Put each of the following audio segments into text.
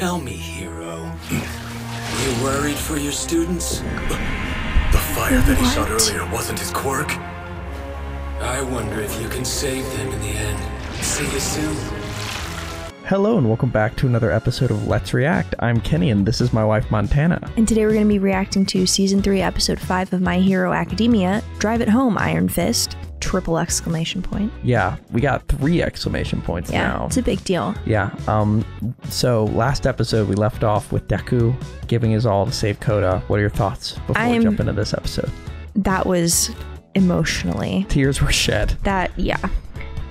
Tell me, hero. You worried for your students? The fire that he shot earlier wasn't his quirk? I wonder if you can save them in the end. See you soon. Hello and welcome back to another episode of Let's React. I'm Kenny and this is my wife Montana. And today we're going to be reacting to Season 3, Episode 5 of My Hero Academia, Drive It Home, Iron Fist, triple exclamation point. Yeah, we got 3 exclamation points now. Yeah, it's a big deal. Yeah, so last episode we left off with Deku giving his all to save Korra. What are your thoughts before we jump into this episode? That was emotionally. Tears were shed. Yeah.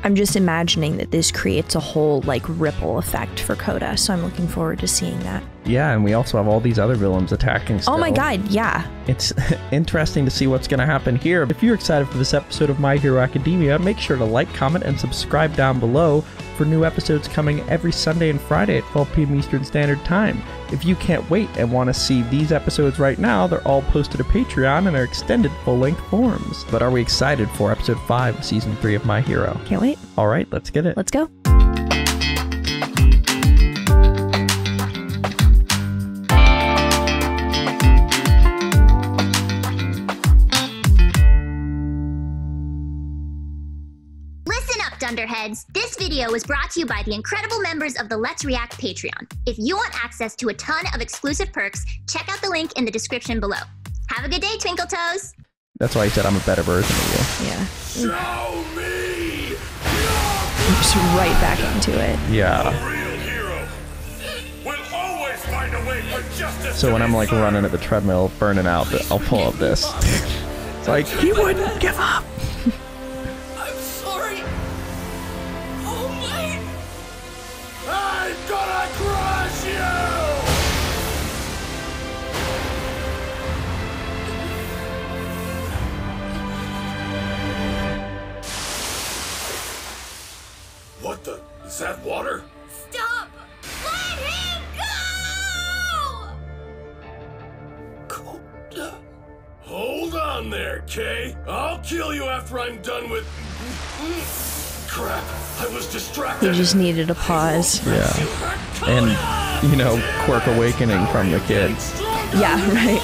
I'm just imagining that this creates a whole, like, ripple effect for Korra, so I'm looking forward to seeing that. Yeah, and we also have all these other villains attacking still. Oh my god, yeah. It's interesting to see what's going to happen here. If you're excited for this episode of My Hero Academia, make sure to like, comment, and subscribe down below for new episodes coming every Sunday and Friday at 12 p.m. Eastern Standard Time. If you can't wait and want to see these episodes right now, they're all posted to Patreon and are extended full-length forms. But are we excited for episode 5 of season 3 of My Hero? Can't wait. All right, let's get it. Let's go. Dunderheads, this video was brought to you by the incredible members of the Let's React Patreon. If you want access to a ton of exclusive perks, check out the link in the description below. Have a good day, Twinkle Toes! That's why he said I'm a better version of you. Yeah. Show me! Just right back into it. Yeah. A real hero will always find a way for justice. So when I'm like running at the treadmill, burning out, I'll pull up this. It's like, he wouldn't give up! I'm gonna crush you! What the? Is that water? Stop! Let him go! Hold on there, Kay. I'll kill you after I'm done with... Crap, I was distracted. He just needed a pause. Yeah. And, you know, quirk awakening from the kid. Yeah, right.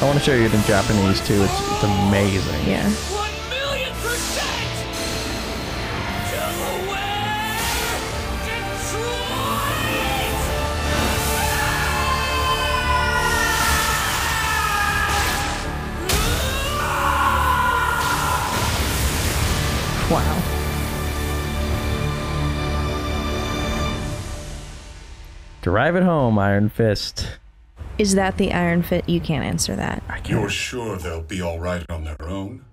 I want to show you it in Japanese too. It's amazing. Yeah. 1,000,000%! Wow. Drive it home, Iron Fist. Is that the Iron Fit? You can't answer that. You're sure they'll be alright on their own?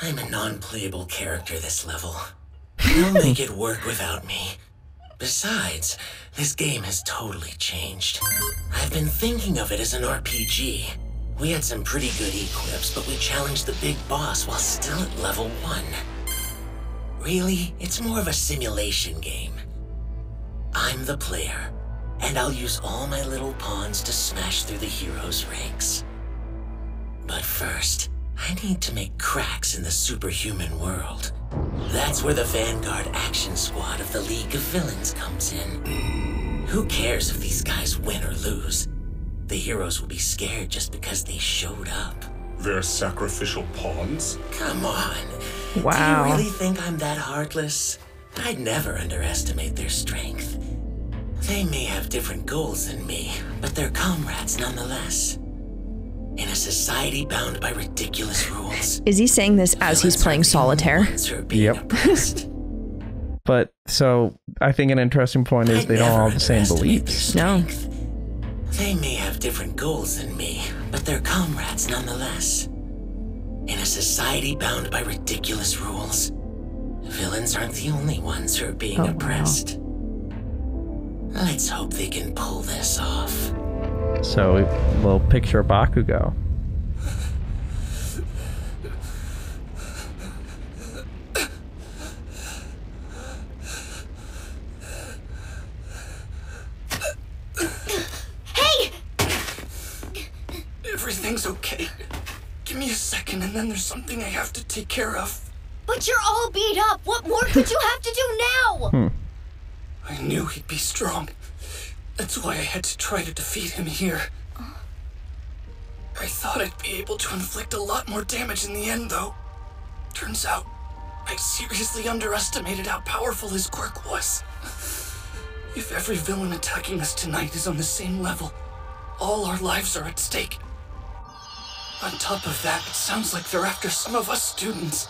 I'm a non-playable character this level. They'll make it work without me. Besides, this game has totally changed. I've been thinking of it as an RPG. We had some pretty good equips, but we challenged the big boss while still at level 1. Really, it's more of a simulation game. I'm the player, and I'll use all my little pawns to smash through the hero's ranks. But first, I need to make cracks in the superhuman world. That's where the Vanguard Action Squad of the League of Villains comes in. Who cares if these guys win or lose? The heroes will be scared just because they showed up. They're sacrificial pawns? Come on. Wow. Do you really think I'm that heartless? I'd never underestimate their strength. They may have different goals than me, but they're comrades nonetheless. In a society bound by ridiculous rules. Is he saying this as he's playing solitaire? Yep. But, so, I think an interesting point is they don't all have the same beliefs. No. They may have different goals than me, but they're comrades nonetheless. In a society bound by ridiculous rules, villains aren't the only ones who are being oppressed. Let's hope they can pull this off. So, a little picture of Bakugo. Hey! Everything's okay. Give me a second and then there's something I have to take care of. But you're all beat up. What more could you have to do now? I knew he'd be strong. That's why I had to try to defeat him here. I thought I'd be able to inflict a lot more damage in the end, though. Turns out, I seriously underestimated how powerful his quirk was. If every villain attacking us tonight is on the same level, all our lives are at stake. On top of that, it sounds like they're after some of us students.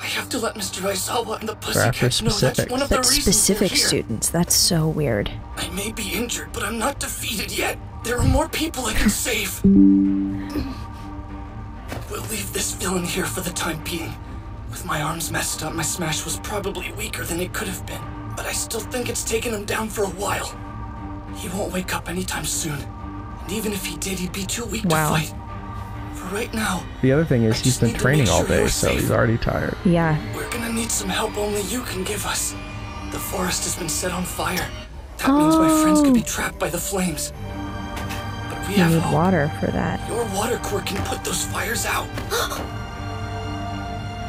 I have to let Mr. Aizawa and the Pussycats know that's one of the But reasons specific we're here. students, that's so weird. I may be injured, but I'm not defeated yet. There are more people I can save. We'll leave this villain here for the time being. With my arms messed up, my smash was probably weaker than it could have been. But I still think it's taken him down for a while. He won't wake up anytime soon. And even if he did, he'd be too weak to fight. For right now, The other thing is he's been training all day, so he's already tired. Yeah. we're gonna need some help only you can give us. The forest has been set on fire. That means my friends could be trapped by the flames. But we You have need hope. water for that. Your water quirk can put those fires out.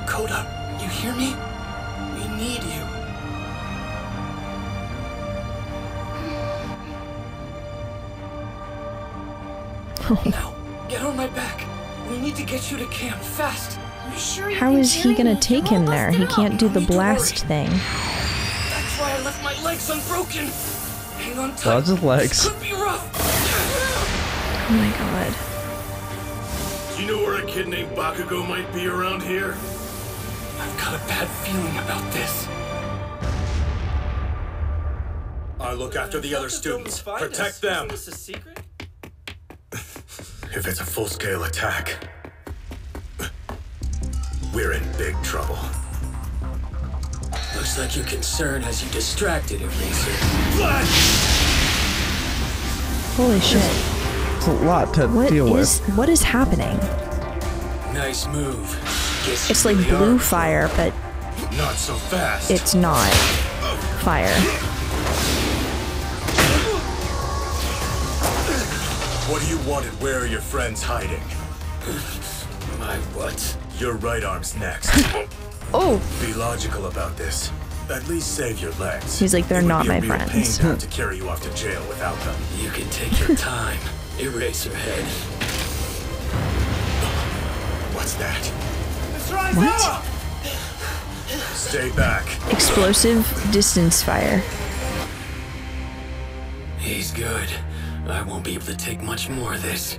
Koda, you hear me? We need you. Now, get on my back. We need to get you to camp fast. You sure you How can is he carry gonna me? take You're him all there? He busted can't up. do the Don't need to blast thing. That's why I left my legs unbroken. Hang on tight. Lots of legs. This could be rough. Oh my god. Do you know where a kid named Bakugo might be around here? I've got a bad feeling about this. I look after the other students. Protect them. Is this a secret? If it's a full-scale attack, we're in big trouble. Looks like your concern has you distracted, Eraser. Holy shit. It's a lot to deal with. What is happening? Nice move. Guess you It's like really blue are. fire, but Not so fast. it's not fire. What do you want and where are your friends hiding? My what? Your right arm's next. Oh! Be logical about this. At least save your legs. He's like, they're It would not be a my real friends. pain to have to carry you off to jail without them. You can take your time, Eraserhead. What's that? What? Stay back. Explosive distance fire. He's good. I won't be able to take much more of this.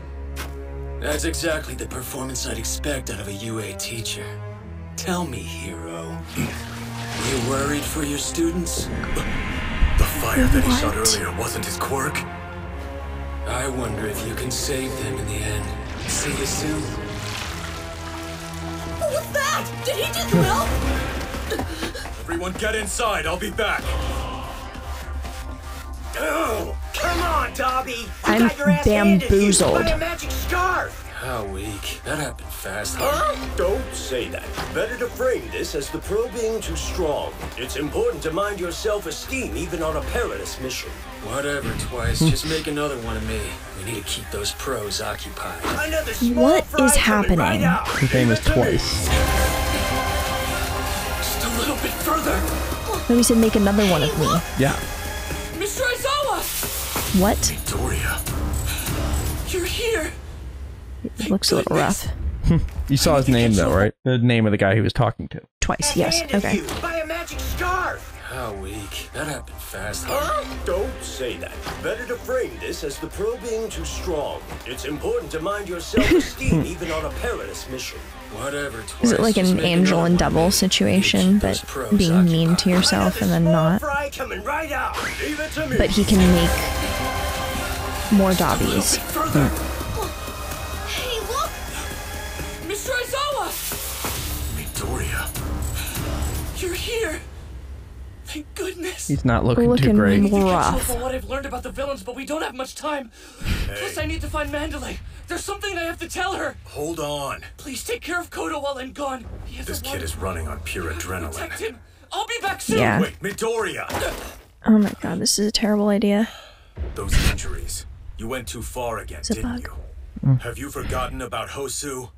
That's exactly the performance I'd expect out of a UA teacher. Tell me, hero. You worried for your students? The fire that he shot What? earlier wasn't his quirk? I wonder if you can save them in the end. See you soon. What's that? Did he just melt? Everyone get inside. I'll be back. Oh, come on, Dobby! I'm bamboozled. By a magic scarf! How weak. That happened fast. Don't say that. Better to frame this as the pro being too strong. It's important to mind your self-esteem even on a perilous mission. Whatever, Twice. Just make another one of me. We need to keep those pros occupied. Another small What fry is coming right happening? out. His name is Twice. Just a little bit further. No, he said make another one of me. Yeah. Mr. Aizawa! What? Victoria. You're here. It looks a little rough. You saw his name though, right? The name of the guy he was talking to. Twice, yes. Handed Okay. you by a magic scarf. How weak. That happened fast. Don't say that. Better to frame this as the pro being too strong. It's important to mind your self-esteem even on a perilous mission. Whatever, Twice. Is it like Just an make angel another and one of devil me. situation, Keep but those pros being mean to occupied. yourself and then Small not? fry coming right out. Leave it to me. But he can make more Dobbies. Further. Hey, look! Mr. Aizawa! Victoria. You're here. Thank goodness. He's not looking too Looking great. Catch up rough. on what I've learned about the villains, but we don't have much time. Plus, I need to find Mandalay. There's something I have to tell her. Hold on. Please take care of Kodo while I'm gone. He has This a lot kid of- is running on pure Protect adrenaline. him. I'll be back soon. Yeah. Wait, Midoriya! Oh my god, this is a terrible idea. Those injuries. You went too far again, It's a didn't bug. you? Have you forgotten about Hosu?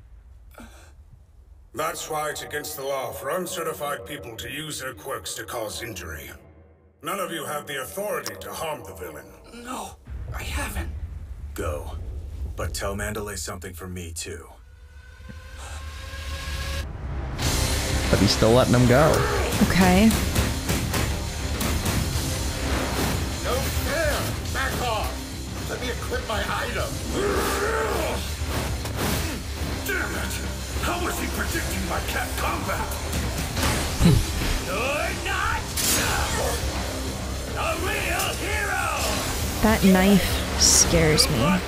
That's why it's against the law for uncertified people to use their quirks to cause injury. None of you have the authority to harm the villain. No, I haven't. Go. But tell Mandalay something from me, too. But he's still letting him go. Okay. No fair! Back off! Let me equip my item! Damn it! How was he predicting my cat combat? You're not a real hero! That knife scares me.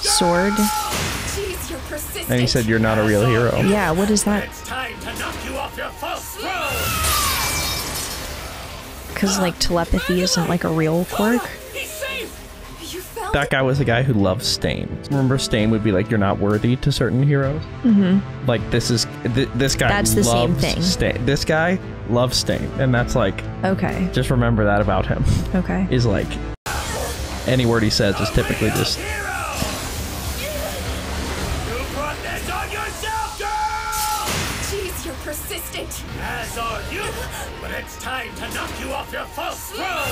Sword? Jeez, you're persistent. And he said you're not a real hero. Yeah, what is that? It's time to knock you off your false throne! Because, like, telepathy isn't, like, a real quirk? He's safe! You found That guy was the guy who loved Stain. Remember, Stain would be like, you're not worthy to certain heroes? Mm-hmm. Like, this guy That's the same loves thing. Stain. This guy loves Stain. And that's like, Okay. just remember that about him. Okay. Is like, any word he says is typically just... Jeez, you're persistent. As are you! But it's time to knock you off your false throne!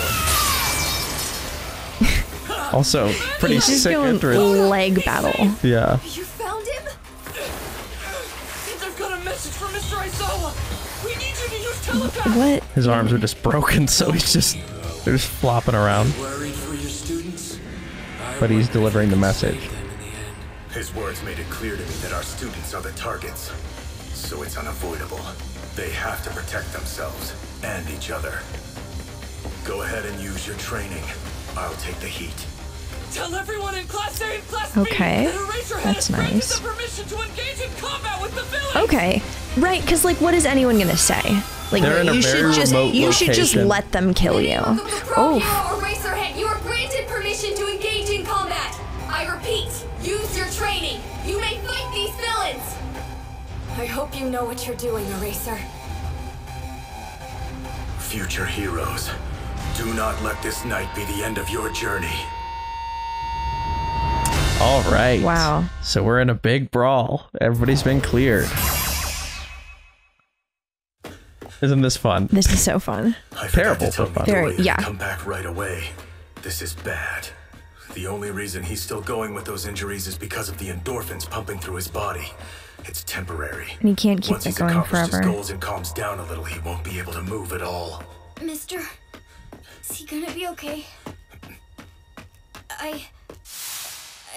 Also, pretty He's just sick going entrance. leg battle. Yeah. You found him? Think I've got a message from Mr. Aizawa. We need you to use telepathy. What? His arms are just broken, so he's just... They're just flopping around. Worried for your students? But he's delivering the message. His words made it clear to me that our students are the targets. So it's unavoidable. They have to protect themselves and each other. Go ahead and use your training. I'll take the heat. Tell everyone in Class A and Class Okay, B that Eraserhead that's has granted nice. the permission to engage in combat with the villain. Okay. Right, because, like, what is anyone gonna say? Like, They're in a you very should just remote location. let them kill you. Pro hero Eraserhead, you are granted permission to engage in combat. I repeat, use your training. You may fight these villains. I hope you know what you're doing, Eraser. Future heroes, do not let this night be the end of your journey. All right. Wow. So we're in a big brawl. Everybody's been cleared. Isn't this fun? This is so fun. I Terrible, forgot to tell but fun. Very- Midoriya to yeah. come back right away. This is bad. The only reason he's still going with those injuries is because of the endorphins pumping through his body. It's temporary. And he can't keep Once it he's going accomplished forever. his goals and calms down a little, he won't be able to move at all. Mister, is he gonna be okay? I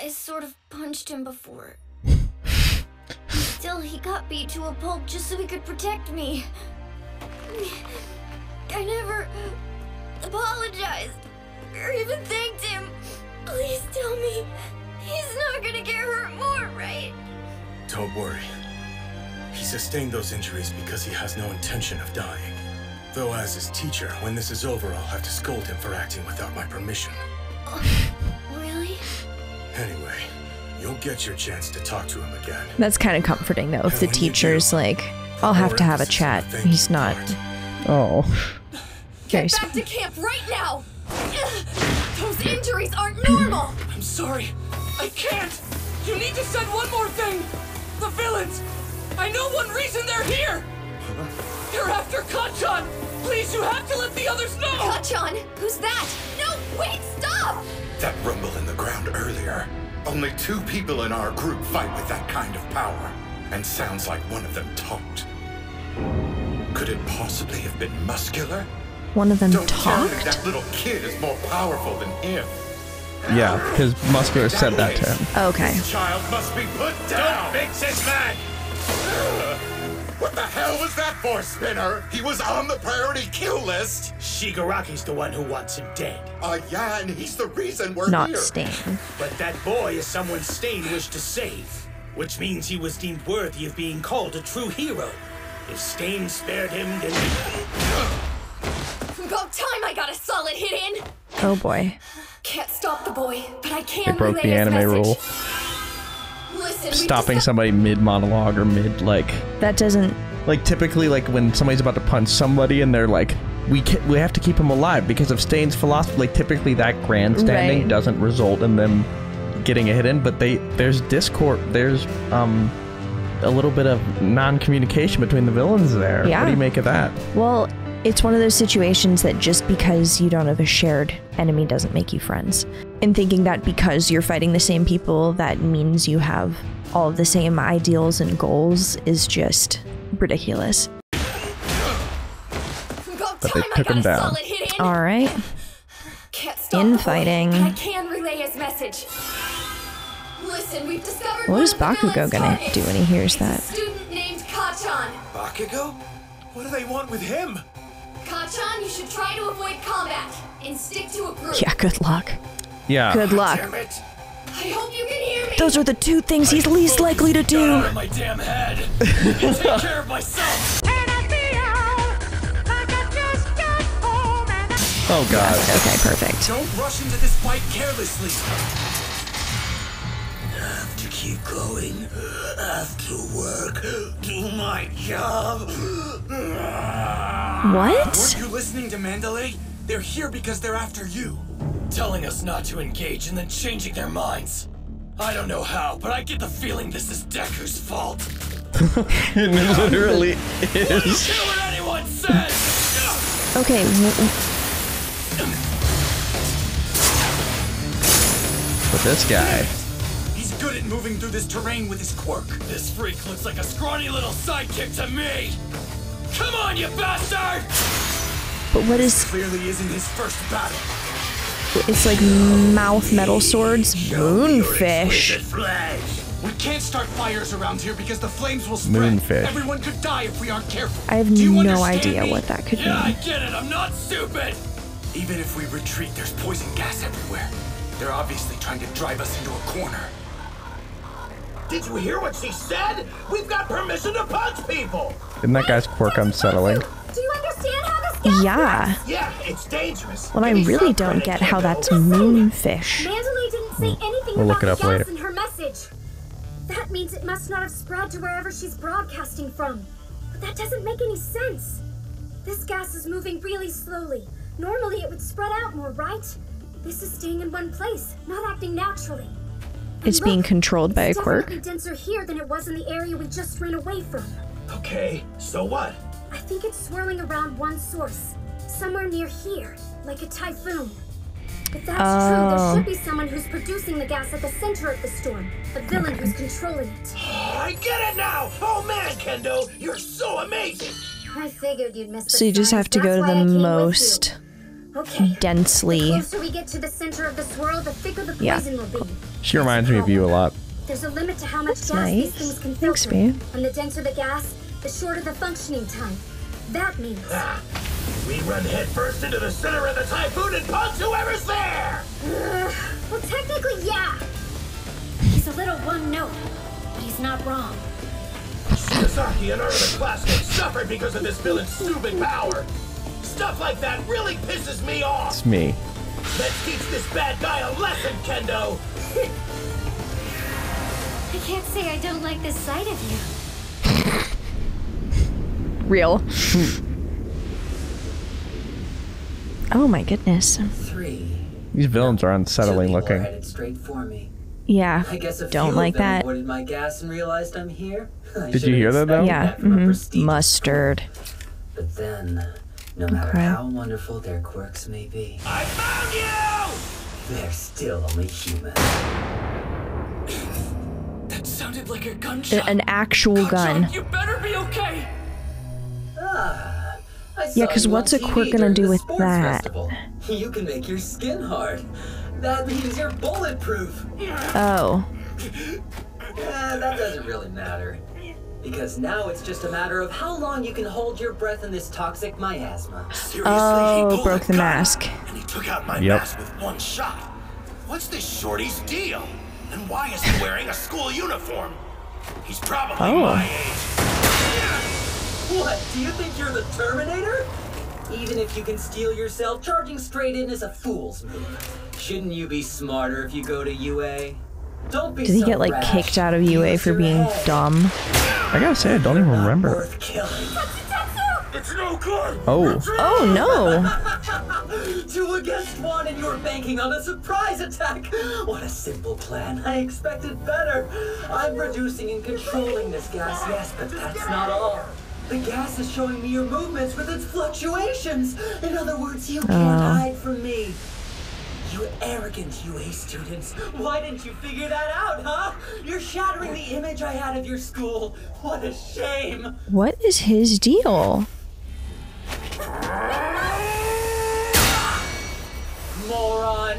sort of punched him before. Still, he got beat to a pulp just so he could protect me. I never apologized or even thanked him. Please tell me he's not gonna get hurt more, right? Don't worry. He sustained those injuries because he has no intention of dying. Though as his teacher, when this is over, I'll have to scold him for acting without my permission. Really? Anyway, you'll get your chance to talk to him again. That's kind of comforting, though, if And the when you teacher's do, like, I'll have to have a emphasis chat. on the thank you He's not. part. Oh. Very Get back to camp right now! Those injuries aren't normal! I'm sorry. I can't. You need to send one more thing. The villains. I know one reason they're here. They're after Kachan. Please, you have to let the others know. Kachan, who's that? No, wait, stop! That rumble in the ground earlier. Only 2 people in our group fight with that kind of power. And sounds like one of them talked. Could it possibly have been Muscular? One of them Don't tell me talked? that little kid is more powerful than him. Yeah, because Muscular said that to him. Okay. This child must be put down! Don't fix it, man! What the hell was that for, Spinner? He was on the priority kill list! Shigaraki's the one who wants him dead. Yeah, and he's the reason we're Not here. Stain. But that boy is someone Stain wished to save, which means he was deemed worthy of being called a true hero. If Stain spared him, then... About time I got a solid hit in! Oh boy. Can't stop the boy, but I can They broke relay the his anime message. rule. Listen, Stopping somebody mid-monologue or mid, That doesn't. like typically, like when somebody's about to punch somebody and they're like, we have to keep him alive because of Stain's philosophy. Like typically that grandstanding Right. doesn't result in them getting a hit in, but there's discord, there's a little bit of non-communication between the villains there. Yeah. What do you make of that? Well, It's one of those situations that just because you don't have a shared enemy doesn't make you friends. And thinking that because you're fighting the same people, that means you have all of the same ideals and goals is just ridiculous. But they took him down. All right. Infighting. I can relay his message. Listen, we've discovered what is Bakugo gonna do when he hears that? Student named Kachan. Bakugo? What do they want with him? Kachan, you should try to avoid combat and stick to a group. Yeah, good luck. Yeah. Good luck. I hope you can hear me. Those are the two things he's least likely to do. Out of my damn head. I can take care of myself. Oh god. Okay, perfect. Don't rush into this fight carelessly. I have to keep going. I have to work. Do my job. What? Weren't you listening to Mandalay? They're here because they're after you. Telling us not to engage and then changing their minds. I don't know how, but I get the feeling this is Deku's fault. It literally I don't is. care what anyone says! Okay. But this guy. He's good at moving through this terrain with his quirk. This freak looks like a scrawny little sidekick to me! Come on, you bastard! But what is... Clearly isn't his first battle. It's like mouth metal swords. Moonfish. We can't start fires around here because the flames will spread. Moonfish. Everyone could die if we aren't careful. I have Do you no understand idea me? what that could Yeah, I mean. get it. I'm not stupid. Even if we retreat, there's poison gas everywhere. They're obviously trying to drive us into a corner. Did you hear what she said? We've got permission to punch people! Isn't that guy's quirk unsettling? Do you understand how this gas Yeah. Yeah, it's dangerous. Well, I really don't get how that's moonfish. Mandalay didn't say anything We'll look about it up the gas later. in her message. That means it must not have spread to wherever she's broadcasting from. But that doesn't make any sense. This gas is moving really slowly. Normally it would spread out more, right? This is staying in one place, not acting naturally. And It's being look, controlled by a it's quirk. definitely denser here than it was in the area we just ran away from. Okay, so what? I think it's swirling around one source, somewhere near here, like a typhoon. If that's true, there should be someone who's producing the gas at the center of the storm, a villain who's controlling it. I get it now! Oh man, Kendo, you're so amazing! I figured you'd miss the So you just signs. have to go That's to why the I came with most you. Okay. densely... The closer we get to the center of the swirl, the thicker the Yeah. poison will be. She reminds me of you a lot. There's a limit to how much That's gas these nice. things can Thanks, filter. babe. And the denser the gas, the shorter the functioning time. That means... We run headfirst into the center of the typhoon and punch whoever's there! well, technically, yeah. He's a little one note, but he's not wrong. Sasaki and our other classmates suffered because of this villain's stupid power. Stuff like that really pisses me off. It's me. Let's teach this bad guy a lesson, Kendo. I can't say I don't like this sight of you. Real. Oh my goodness. 3. These villains are unsettling looking. Headed straight for me. Yeah, I guess a don't few like of them that. avoided my gas and realized I'm here. Did you hear that though? Yeah, mustard. But then, no matter Okay. how wonderful their quirks may be, I found you! they're still only human. That sounded like a gunshot. An actual gun. You better be okay. I Yeah, saw 'cause you on what's a TV quirk gonna during do the with sports that? festival. You can make your skin hard. That means you're bulletproof. Oh. That doesn't really matter. Because now it's just a matter of how long you can hold your breath in this toxic miasma. Seriously, he Oh, pulled broke a the gun, mask. And he took out my Yep. mask with one shot. What's this shorty's deal? And why is he wearing a school uniform? He's probably my age. What, do you think you're the Terminator? Even if you can steal yourself, charging straight in is a fool's move. Shouldn't you be smarter if you go to UA? Don't be Did he so get like rash. kicked out of UA Use for your being head. dumb? I gotta say, I don't even remember. Worth killing. It's no good! Oh. Oh no! 2 against 1 and you're banking on a surprise attack! What a simple plan. I expected better. I'm reducing and controlling this gas, yes, but that's not all. The gas is showing me your movements with its fluctuations. In other words, you can't hide from me. You arrogant UA students. Why didn't you figure that out, huh? You're shattering the image I had of your school. What a shame. What is his deal? Moron.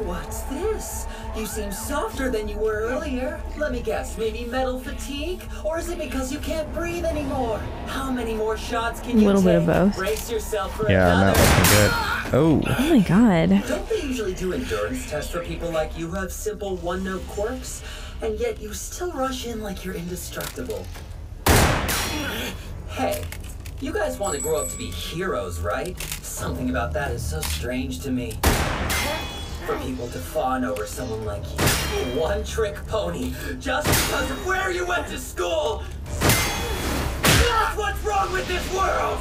What's this? You seem softer than you were earlier. Let me guess, maybe metal fatigue? Or is it because you can't breathe anymore? How many more shots can you take? A little bit of both. Brace yourself for Yeah, another. not looking good. Oh. Oh my god. Don't they usually do endurance tests for people like you who have simple one-note quirks? And yet you still rush in like you're indestructible. Hey, you guys want to grow up to be heroes, right? Something about that is so strange to me. For people to fawn over someone like you. One-trick pony, just because of where you went to school! That's what's wrong with this world!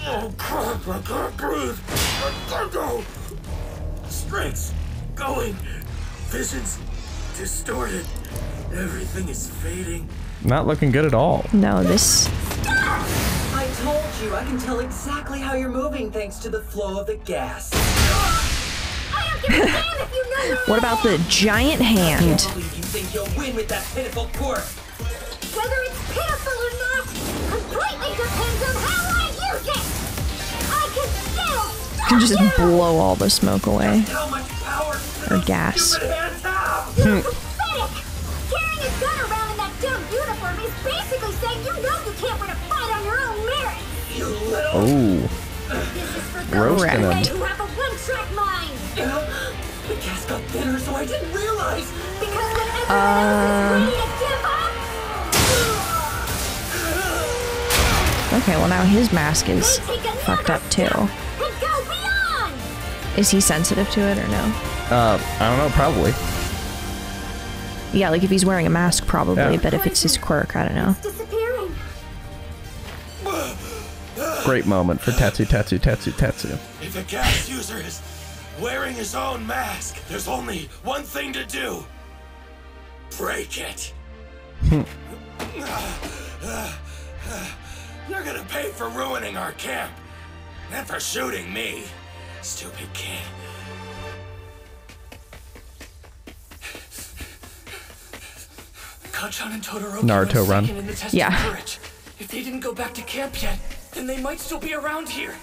Oh crap, I can't breathe. I can't go. Strength's going. Vision's distorted. Everything is fading. Not looking good at all. No, this... I told you, I can tell exactly how you're moving thanks to the flow of the gas. What about the giant hand? I can't believe you think you'll win with that pitiful quirk. Whether it's pitiful or not, completely depends on how I use it! I can still You can just blow all the smoke away. How much power Or gas. stupid hands have? You're pathetic! Carrying a gun around in that dumb uniform is basically saying you know you can't win a fight on your own merit! You little... Oh. This is for Roasting those him. who have a one-track mind! The gas got thinner, so I didn't realize. Because when everyone else is ready to give up... Okay, well now his mask is fucked up too. And go beyond! Is he sensitive to it or no? I don't know, probably. Yeah, like if he's wearing a mask probably, Yeah. but if it's his quirk, I don't know. Disappearing. Great moment for Tetsu. If a gas user is wearing his own mask, there's only one thing to do. Break it. You're gonna pay for ruining our camp. And for shooting me, stupid kid. Kachan and Todoroki Naruto went run. second in the test Yeah. of courage. If they didn't go back to camp yet, then they might still be around here.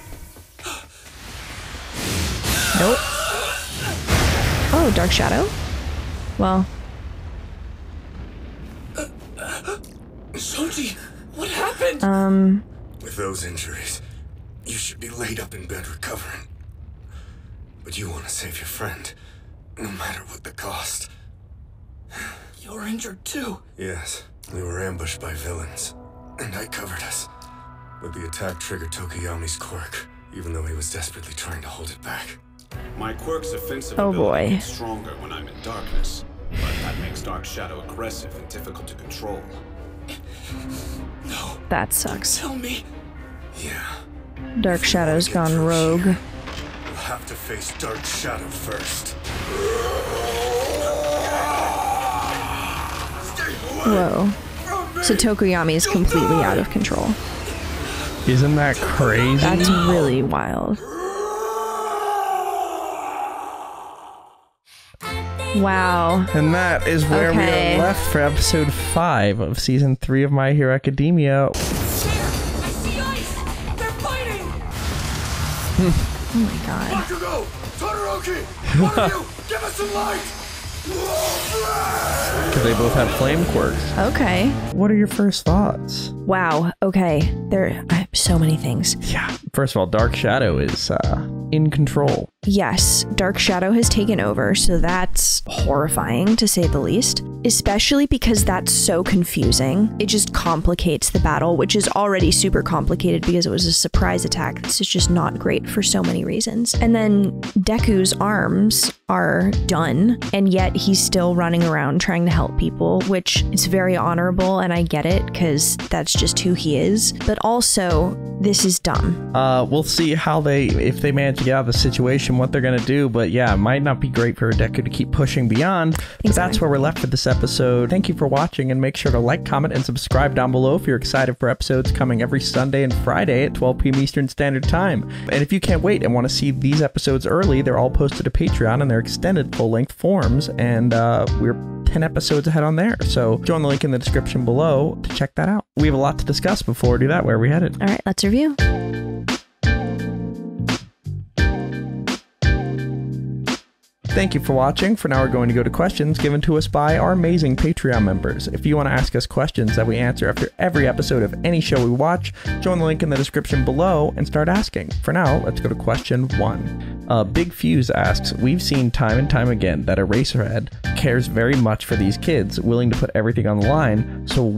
Nope. Oh, Dark Shadow? Well, Soji, what happened? With those injuries, you should be laid up in bed recovering. But you want to save your friend, no matter what the cost. You're injured too. Yes, we were ambushed by villains, and I covered us. But the attack triggered Tokiyami's quirk, even though he was desperately trying to hold it back. My quirk's offensive Oh, ability boy. gets stronger when I'm in darkness, but that makes Dark Shadow aggressive and difficult to control. No. that sucks. Tell me. Yeah, Dark Shadow's gone rogue. we'll have to face Dark Shadow first. Whoa. So Tokoyami is completely out of control. Isn't that crazy? That's really wild. Wow. And that is where we Okay. are left for episode 5 of season 3 of My Hero Academia. I see ice! They're fighting! Oh my god. Bakugo! Todoroki! One of you! Give us some light! Because they both have flame quirks. Okay. What are your first thoughts? Wow. Okay. I have so many things. Yeah. First of all, Dark Shadow is in control. Yes, Dark Shadow has taken over, so that's horrifying to say the least. Especially because that's so confusing. It just complicates the battle, which is already super complicated because it was a surprise attack. This is just not great for so many reasons. And then Deku's arms are done, and yet he's still running around trying to help people, which is very honorable, and I get it because that's just who he is. But also, this is dumb. We'll see how if they manage to get out of the situation, what they're going to do. But yeah, it might not be great for Deku to keep pushing beyond. But that's where we're left for this episode. Thank you for watching, and make sure to like, comment, and subscribe down below if you're excited for episodes coming every Sunday and Friday at 12 p.m. Eastern Standard Time. And if you can't wait and want to see these episodes early, they're all posted to Patreon and they're extended full-length forms, and we're 10 episodes ahead on there. So join the link in the description below to check that out. We have a lot to discuss before we do that. Where are we headed? All right, let's review. Thank you for watching. For now, we're going to go to questions given to us by our amazing Patreon members. If you want to ask us questions that we answer after every episode of any show we watch, join the link in the description below and start asking. For now, let's go to question 1. Big Fuse asks, we've seen time and time again that Eraserhead cares very much for these kids, willing to put everything on the line. So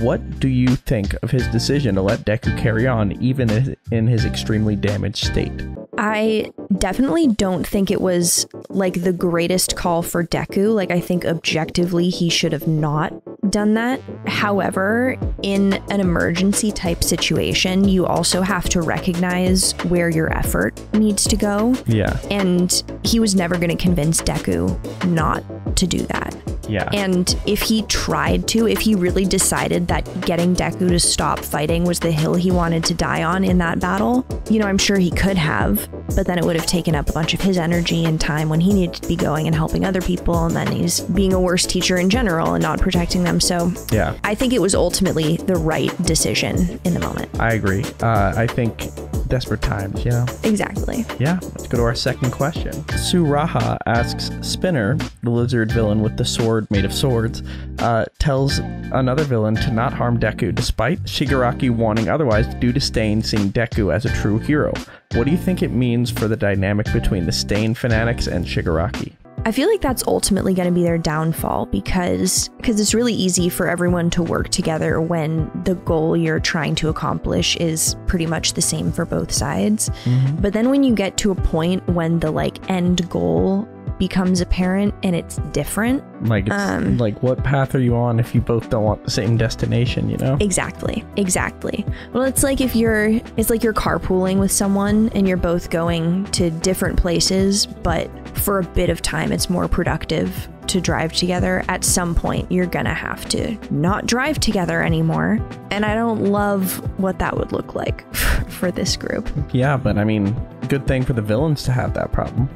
what do you think of his decision to let Deku carry on, even in his extremely damaged state? I definitely don't think it was like the greatest call for Deku. Like, I think objectively he should have not done that. However, in an emergency type situation, you also have to recognize where your effort needs to go. Yeah. And he was never going to convince Deku not to do that. Yeah. And if he tried to, if he really decided that getting Deku to stop fighting was the hill he wanted to die on in that battle, you know, I'm sure he could have, but then it would have taken up a bunch of his energy and time when he needed to be going and helping other people, and then he's being a worse teacher in general and not protecting them. So yeah, I think it was ultimately the right decision in the moment. I agree. I think desperate times, you know? Exactly. Yeah, let's go to our second question. Suraha asks, Spinner, the lizard villain with the sword made of swords, tells another villain to not harm Deku, despite Shigaraki wanting otherwise due to Stain seeing Deku as a true hero. What do you think it means for the dynamic between the Stain fanatics and Shigaraki? I feel like that's ultimately going to be their downfall because it's really easy for everyone to work together when the goal you're trying to accomplish is pretty much the same for both sides. Mm-hmm. But then when you get to a point when the like end goal becomes apparent and it's different, like it's like, what path are you on if you both don't want the same destination, you know? Exactly. Well, it's like you're carpooling with someone and you're both going to different places, but for a bit of time it's more productive to drive together. At some point you're gonna have to not drive together anymore, and I don't love what that would look like for this group. Yeah, but I mean, good thing for the villains to have that problem.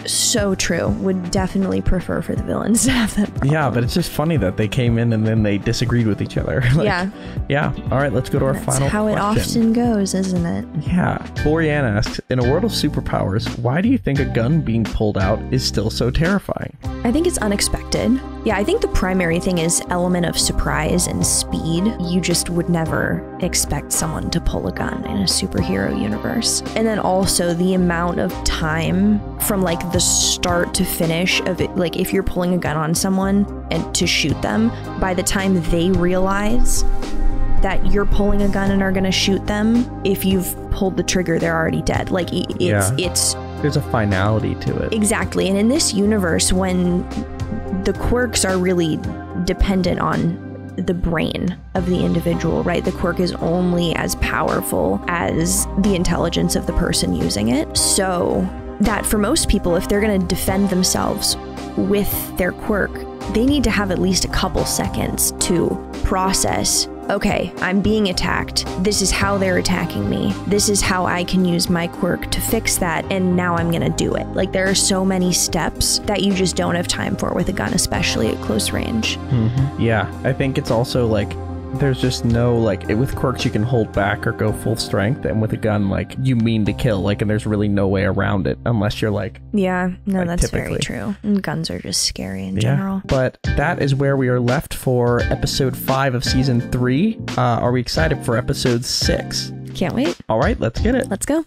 So true. Would definitely prefer for the villains to have that problem. Yeah, but it's just funny that they came in and then they disagreed with each other. Like, yeah. All right, let's go to our final question. That's how it often goes, isn't it? Yeah. Borean asks, in a world of superpowers, why do you think a gun being pulled out is still so terrifying? I think it's unexpected. Yeah, I think the primary thing is element of surprise and speed. You just would never expect someone to pull a gun in a superhero universe. And then also the amount of time from like the start to finish of it, like if you're pulling a gun on someone and to shoot them, by the time they realize that you're pulling a gun and are gonna shoot them, if you've pulled the trigger, they're already dead. Like it's there's a finality to it. Exactly. And in this universe, when the quirks are really dependent on the brain of the individual, right? The quirk is only as powerful as the intelligence of the person using it. So that for most people, if they're going to defend themselves with their quirk, they need to have at least a couple seconds to process, okay, I'm being attacked. This is how they're attacking me. This is how I can use my quirk to fix that, and now I'm gonna do it. Like, there are so many steps that you just don't have time for with a gun, especially at close range. Mm-hmm. Yeah, I think it's also like, there's just no, like, with quirks you can hold back or go full strength, and with a gun, like, you mean to kill, like, and there's really no way around it unless you're like... Yeah, no, like, that's typically. very true. And guns are just scary in general. But that is where we are left for episode 5 of season 3. Are we excited for episode 6? Can't wait. All right, let's get it. Let's go.